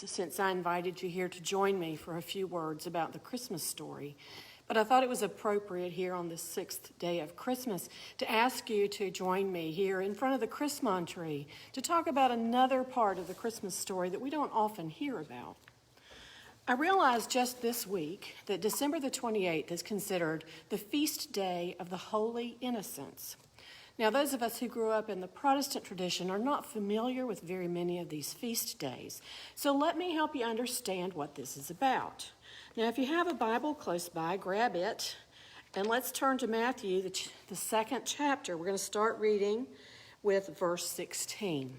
since I invited you here to join me for a few words about the Christmas story. But I thought it was appropriate here on the 6th day of Christmas to ask you to join me here in front of the Christmas tree to talk about another part of the Christmas story that we don't often hear about. I realized just this week that December the 28th is considered the feast day of the Holy Innocents. Now, those of us who grew up in the Protestant tradition are not familiar with very many of these feast days. So let me help you understand what this is about. Now, if you have a Bible close by, grab it, and let's turn to Matthew, the second chapter. We're going to start reading with verse 16.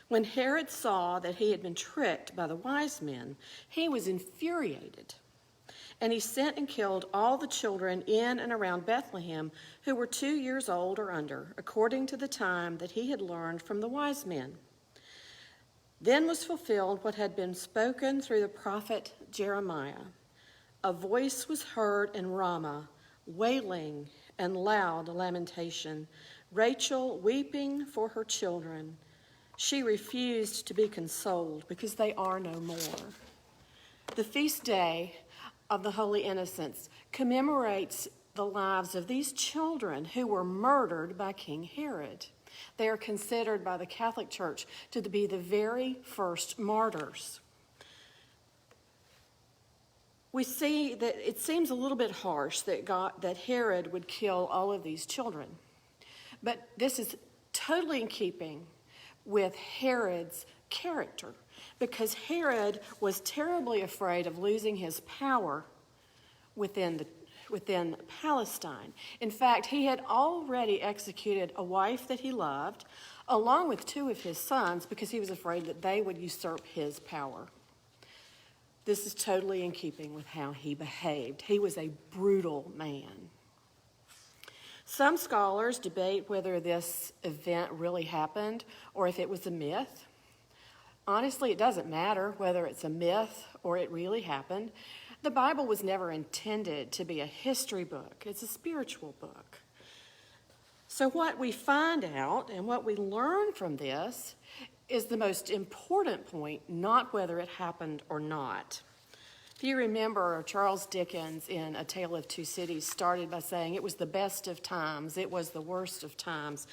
When Herod saw that he had been tricked by the wise men, he was infuriated. And he sent and killed all the children in and around Bethlehem who were 2 years old or under, according to the time that he had learned from the wise men. Then was fulfilled what had been spoken through the prophet Jeremiah. A voice was heard in Ramah, wailing and loud lamentation, Rachel weeping for her children. She refused to be consoled because they are no more. The feast day of the Holy Innocents commemorates the lives of these children who were murdered by King Herod. They are considered by the Catholic Church to be the very first martyrs. We see that it seems a little bit harsh that Herod would kill all of these children. But this is totally in keeping with Herod's character, because Herod was terribly afraid of losing his power within Palestine. In fact, he had already executed a wife that he loved, along with 2 of his sons, because he was afraid that they would usurp his power. This is totally in keeping with how he behaved. He was a brutal man. Some scholars debate whether this event really happened or if it was a myth. Honestly, it doesn't matter whether it's a myth or it really happened. The Bible was never intended to be a history book. It's a spiritual book. So what we find out and what we learn from this is the most important point, not whether it happened or not. If you remember, Charles Dickens in A Tale of Two Cities started by saying it was the best of times, it was the worst of times.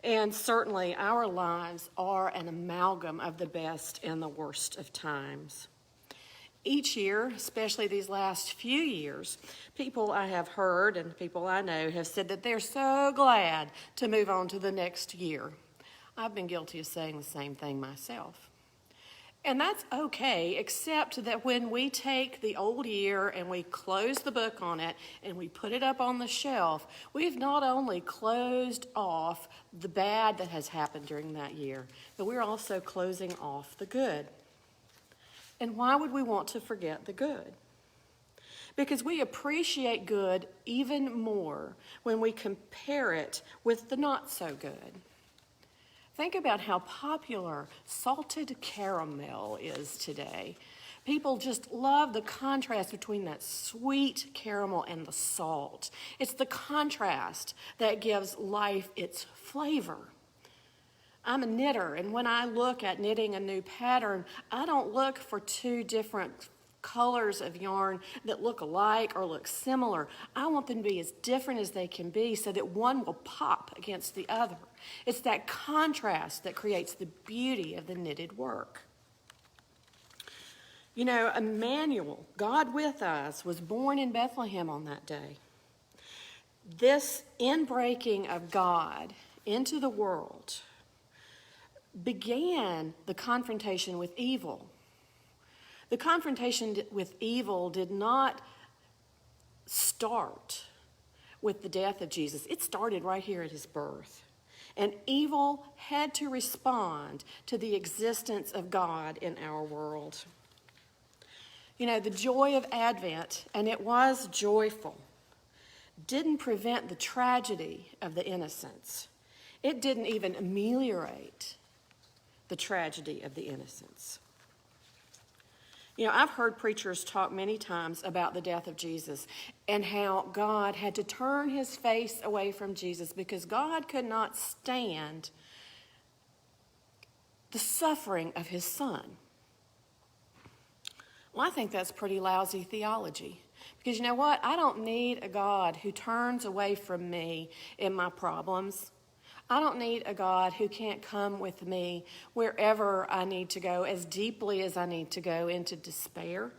And certainly our lives are an amalgam of the best and the worst of times. Each year, especially these last few years, people I have heard and people I know have said that they're so glad to move on to the next year. I've been guilty of saying the same thing myself. And that's okay, except that when we take the old year and we close the book on it and we put it up on the shelf, we've not only closed off the bad that has happened during that year, but we're also closing off the good. And why would we want to forget the good? Because we appreciate good even more when we compare it with the not so good. Think about how popular salted caramel is today. People just love the contrast between that sweet caramel and the salt. It's the contrast that gives life its flavor. I'm a knitter, and when I look at knitting a new pattern, I don't look for 2 different colors of yarn that look alike or look similar. I want them to be as different as they can be so that one will pop against the other. It's that contrast that creates the beauty of the knitted work. You know, Emmanuel, God with us, was born in Bethlehem on that day. This inbreaking of God into the world began the confrontation with evil. The confrontation with evil did not start with the death of Jesus. It started right here at his birth. And evil had to respond to the existence of God in our world. You know, the joy of Advent, and it was joyful, didn't prevent the tragedy of the innocents. It didn't even ameliorate the tragedy of the innocents. You know, I've heard preachers talk many times about the death of Jesus and how God had to turn his face away from Jesus because God could not stand the suffering of his son. Well, I think that's pretty lousy theology. Because you know what? I don't need a God who turns away from me in my problems. I don't need a God who can't come with me wherever I need to go, as deeply as I need to go into despair.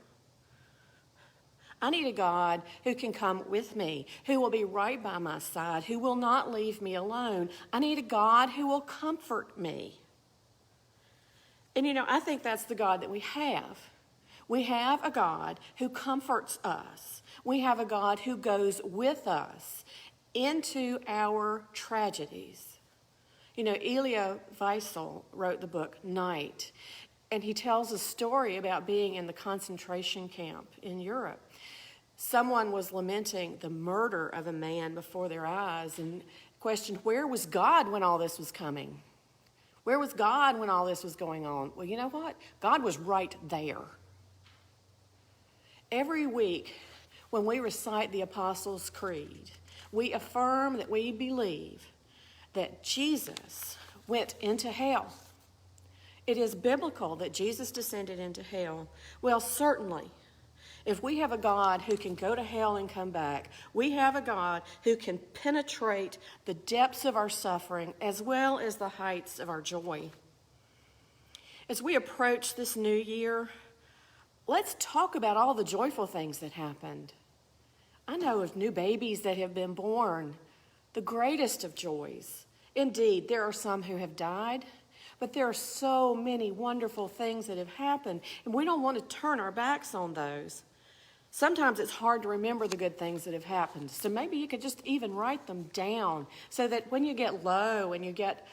I need a God who can come with me, who will be right by my side, who will not leave me alone. I need a God who will comfort me. And you know, I think that's the God that we have. We have a God who comforts us. We have a God who goes with us into our tragedies. You know, Elia Wiesel wrote the book Night, and he tells a story about being in the concentration camp in Europe. Someone was lamenting the murder of a man before their eyes and questioned, where was God when all this was coming? Where was God when all this was going on? Well, you know what? God was right there. Every week when we recite the Apostles' Creed, we affirm that we believe that Jesus went into hell. It is biblical that Jesus descended into hell. Well, certainly, if we have a God who can go to hell and come back, we have a God who can penetrate the depths of our suffering as well as the heights of our joy. As we approach this new year, let's talk about all the joyful things that happened. I know of new babies that have been born, the greatest of joys. Indeed, there are some who have died, but there are so many wonderful things that have happened, and we don't want to turn our backs on those. Sometimes it's hard to remember the good things that have happened, so maybe you could just even write them down so that when you get low and you get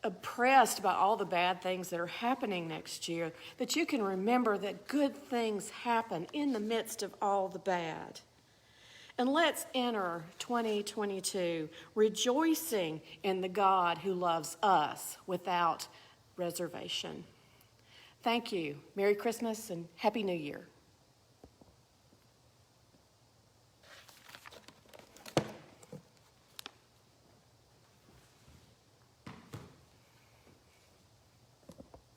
oppressed by all the bad things that are happening next year, that you can remember that good things happen in the midst of all the bad. And let's enter 2022 rejoicing in the God who loves us without reservation. Thank you. Merry Christmas and Happy New Year.